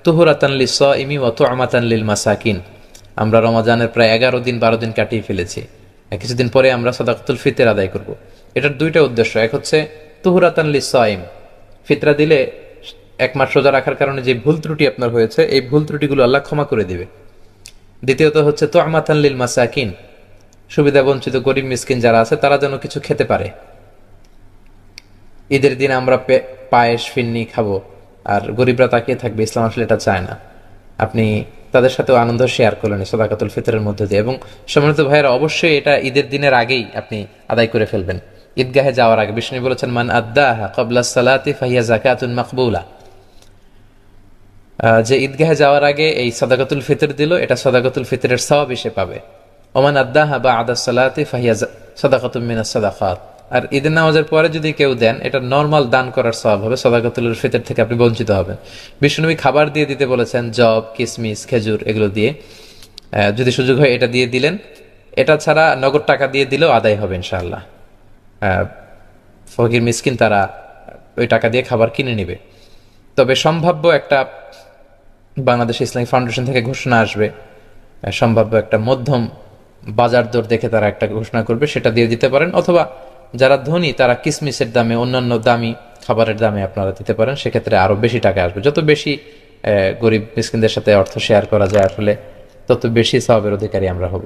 তুহুরাতান লিস-সাইমি ওয়া তু'মাতান লিল মাসাকিন। আমরা রমজানের প্রায় 11 দিন 12 দিন কাটিয়ে ফেলেছি, কিছুদিন পরে আমরা সাদাকাতুল ফিতর আদায় করব। এটার দুইটা উদ্দেশ্য, এক হচ্ছে তুহুরাতান লিস-সাইম, ফিতরা দিলে এক মাস রোজা রাখার কারণে যে ভুল ত্রুটি আপনার হয়েছে এই ভুল ত্রুটিগুলো আল্লাহ ক্ষমা করে দিবে। দ্বিতীয়ত হচ্ছে তু'মাতান লিল মাসাকিন, সুবিধা বঞ্চিত গরিব মিসকিন যারা আছে তারা যেন কিছু খেতে পারে। ঈদের দিন আমরা পায়েস ফিন্নি খাবো আর গরিবরা তাকিয়ে থাকবে, ইসলাম আসলে এটা চায় না। আপনি তাদের সাথেও আনন্দ শেয়ার করলেন সাদাকাতুল ফিতরের মধ্যে দিয়ে। এবং সম্মানিত ভাইয়েরা, অবশ্যই এটা ঈদের দিনের আগেই আপনি আদায় করে ফেলবেন, ঈদগাহে যাওয়ার আগে। বিষ্ণু বলেছেন, মান আদ্দাহা ক্বাবলা সালাতি ফাহিয়া যাকাতুন মাকবুলা। যে ঈদগাহে যাওয়ার আগে এই সাদাকাতুল ফিতর দিল, এটা সাদাকাতুল ফিতরের সওয়াব এসে পাবে। ওমান আদ্দাহা বা'দা সালাতি ফাহিয়া সাদাকাতুম মিনাস সাদাকাত। আর ঈদের নামাজের পরে যদি কেউ দেন, এটা নরমাল দান করার সওয়াব হবে, সাদাকাতুল ফিতর থেকে আপনি বঞ্চিত হবেন। বিষ্ণুনবী খাবার দিয়ে দিতে বলেছেন, জব, কিসমিস, খেজুর এগুলো দিয়ে, যদি সুযোগ হয় এটা দিয়ে দিলেন। এটা ছাড়া নগদ টাকা দিয়ে দিলেও আদায় হবে ইনশাআল্লাহ। ফকির মিসকিন তারা ওই টাকা দিয়ে খাবার কিনে নেবে। তবে সম্ভাব্য একটা, বাংলাদেশ ইসলামিক ফাউন্ডেশন থেকে ঘোষণা আসবে, সম্ভাব্য একটা মধ্যম বাজার দর দেখে তারা একটা ঘোষণা করবে, সেটা দিয়ে দিতে পারেন। অথবা যারা ধনী তারা কিসমিসের দামে, অন্যান্য দামি খাবারের দামে আপনারা দিতে পারেন, সেক্ষেত্রে আরো বেশি টাকা আসবে। যত বেশি গরিব মিসকিনদের সাথে অর্থ শেয়ার করা যায় আসলে, তত বেশি সওয়াবের অধিকারী আমরা হব।